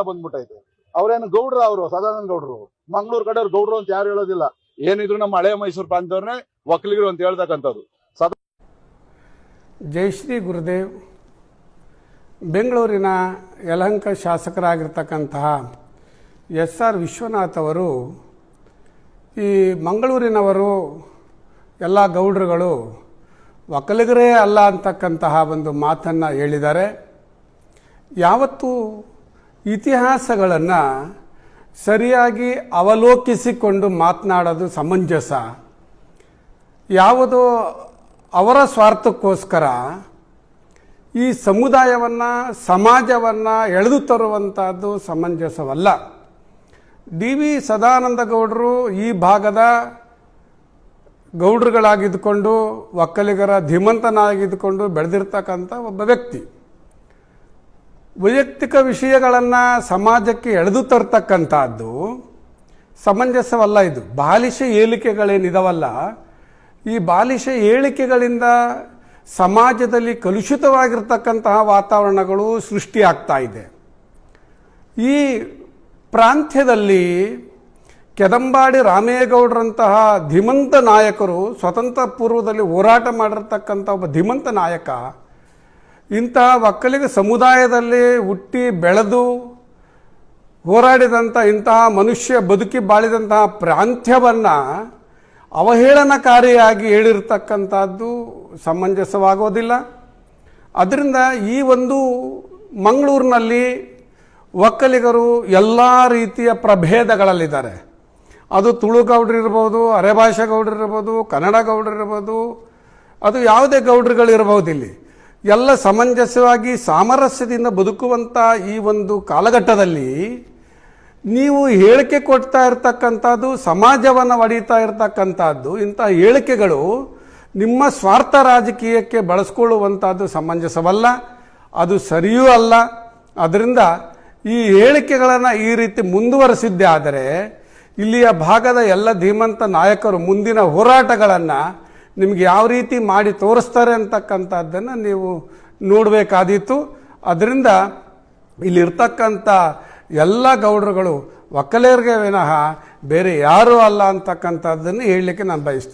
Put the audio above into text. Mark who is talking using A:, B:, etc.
A: ಬಂದ್ಬಿಟ್ಟೈತೆ. ಅವ್ರೇನು ಗೌಡ್ರು, ಅವರು ಸದಾನಂದ ಗೌಡ್ರು, ಮಂಗಳೂರು ಕಡೆಯವ್ರು ಗೌಡ್ರು ಅಂತ ಯಾರು ಹೇಳೋದಿಲ್ಲ. ಏನಿದ್ರು ನಮ್ಮ ಹಳೆ ಮೈಸೂರು ಪ್ರಾಂತವ್ರನ್ನೇ ಒಕ್ಕಲಿಗರು ಅಂತ ಹೇಳ್ತಕ್ಕಂಥದ್ದು.
B: ಜೈ ಶ್ರೀ ಗುರುದೇವ್. ಬೆಂಗಳೂರಿನ ಯಲಹಂಕ ಶಾಸಕರಾಗಿರ್ತಕ್ಕಂತಹ SR ವಿಶ್ವನಾಥ್ ಅವರು ಈ ಮಂಗಳೂರಿನವರು ಎಲ್ಲ ಗೌಡ್ರುಗಳು ಒಕ್ಕಲಿಗರೇ ಅಲ್ಲ ಅಂತಕ್ಕಂತಹ ಒಂದು ಮಾತನ್ನು ಹೇಳಿದ್ದಾರೆ. ಯಾವತ್ತೂ ಇತಿಹಾಸಗಳನ್ನು ಸರಿಯಾಗಿ ಅವಲೋಕಿಸಿಕೊಂಡು ಮಾತನಾಡೋದು ಸಮಂಜಸ. ಯಾವುದೋ ಅವರ ಸ್ವಾರ್ಥಕ್ಕೋಸ್ಕರ ಈ ಸಮುದಾಯವನ್ನು ಸಮಾಜವನ್ನು ಎಳೆದು ತರುವಂಥದ್ದು ಸಮಂಜಸವಲ್ಲ. DV ಸದಾನಂದ ಗೌಡರು ಈ ಭಾಗದ ಗೌಡ್ರುಗಳಾಗಿದ್ದುಕೊಂಡು ಒಕ್ಕಲಿಗರ ಧೀಮಂತನಾಗಿದ್ದುಕೊಂಡು ಬೆಳೆದಿರ್ತಕ್ಕಂಥ ಒಬ್ಬ ವ್ಯಕ್ತಿ. ವೈಯಕ್ತಿಕ ವಿಷಯಗಳನ್ನು ಸಮಾಜಕ್ಕೆ ಎಳೆದು ತರ್ತಕ್ಕಂಥದ್ದು ಸಮಂಜಸವಲ್ಲ. ಇದು ಬಾಲಿಶ ಹೇಳಿಕೆಗಳೇನಿದಾವಲ್ಲ, ಈ ಬಾಲಿಶ ಹೇಳಿಕೆಗಳಿಂದ ಸಮಾಜದಲ್ಲಿ ಕಲುಷಿತವಾಗಿರ್ತಕ್ಕಂತಹ ವಾತಾವರಣಗಳು ಸೃಷ್ಟಿಯಾಗ್ತಾ ಇದೆ. ಈ ಪ್ರಾಂತ್ಯದಲ್ಲಿ ಕೆದಂಬಾಡಿ ರಾಮೇಗೌಡರಂತಹ ಧೀಮಂತ ನಾಯಕರು, ಸ್ವತಂತ್ರ ಪೂರ್ವದಲ್ಲಿ ಹೋರಾಟ ಮಾಡಿರ್ತಕ್ಕಂಥ ಒಬ್ಬ ಧೀಮಂತ ನಾಯಕ, ಇಂತಹ ಒಕ್ಕಲಿಗ ಸಮುದಾಯದಲ್ಲಿ ಹುಟ್ಟಿ ಬೆಳೆದು ಹೋರಾಡಿದಂಥ ಇಂತಹ ಮನುಷ್ಯ ಬದುಕಿ ಬಾಳಿದಂತಹ ಪ್ರಾಂತ್ಯವನ್ನು ಅವಹೇಳನಕಾರಿಯಾಗಿ ಹೇಳಿರ್ತಕ್ಕಂಥದ್ದು ಸಮಂಜಸವಾಗೋದಿಲ್ಲ. ಅದರಿಂದ ಈ ಒಂದು ಮಂಗಳೂರಿನಲ್ಲಿ ಒಕ್ಕಲಿಗರು ಎಲ್ಲ ರೀತಿಯ ಪ್ರಭೇದಗಳಲ್ಲಿದ್ದಾರೆ. ಅದು ತುಳು ಗೌಡ್ರಿರ್ಬೋದು, ಅರೆಭಾಷೆ ಗೌಡ್ರಿರ್ಬೋದು, ಕನ್ನಡ ಗೌಡ್ರಿರ್ಬೋದು, ಅದು ಯಾವುದೇ ಗೌಡ್ರುಗಳಿರ್ಬೋದು. ಇಲ್ಲಿ ಎಲ್ಲ ಸಮಂಜಸವಾಗಿ ಸಾಮರಸ್ಯದಿಂದ ಬದುಕುವಂಥ ಈ ಒಂದು ಕಾಲಘಟ್ಟದಲ್ಲಿ ನೀವು ಹೇಳಿಕೆ ಕೊಡ್ತಾ ಇರ್ತಕ್ಕಂಥದ್ದು, ಸಮಾಜವನ್ನು ಒಡೀತಾ ಇರ್ತಕ್ಕಂಥದ್ದು, ಇಂಥ ಹೇಳಿಕೆಗಳು ನಿಮ್ಮ ಸ್ವಾರ್ಥ ರಾಜಕೀಯಕ್ಕೆ ಬಳಸ್ಕೊಳ್ಳುವಂಥದ್ದು ಸಮಂಜಸವಲ್ಲ, ಅದು ಸರಿಯೂ ಅಲ್ಲ. ಅದರಿಂದ ಈ ಹೇಳಿಕೆಗಳನ್ನು ಈ ರೀತಿ ಮುಂದುವರೆಸಿದ್ದೇ ಆದರೆ ಇಲ್ಲಿಯ ಭಾಗದ ಎಲ್ಲ ಧೀಮಂತ ನಾಯಕರು ಮುಂದಿನ ಹೋರಾಟಗಳನ್ನು ನಿಮಗೆ ಯಾವ ರೀತಿ ಮಾಡಿ ತೋರಿಸ್ತಾರೆ ಅಂತಕ್ಕಂಥದ್ದನ್ನು ನೀವು ನೋಡಬೇಕಾದೀತು. ಅದರಿಂದ ಇಲ್ಲಿರ್ತಕ್ಕಂಥ ಎಲ್ಲ ಗೌಡ್ರುಗಳು ಒಕ್ಕಲಿಗರಿಗೆ ವಿನಃ ಬೇರೆ ಯಾರೂ ಅಲ್ಲ ಅಂತಕ್ಕಂಥದ್ದನ್ನು ಹೇಳಲಿಕ್ಕೆ ನಾನು ಬಯಸ್ತೇನೆ.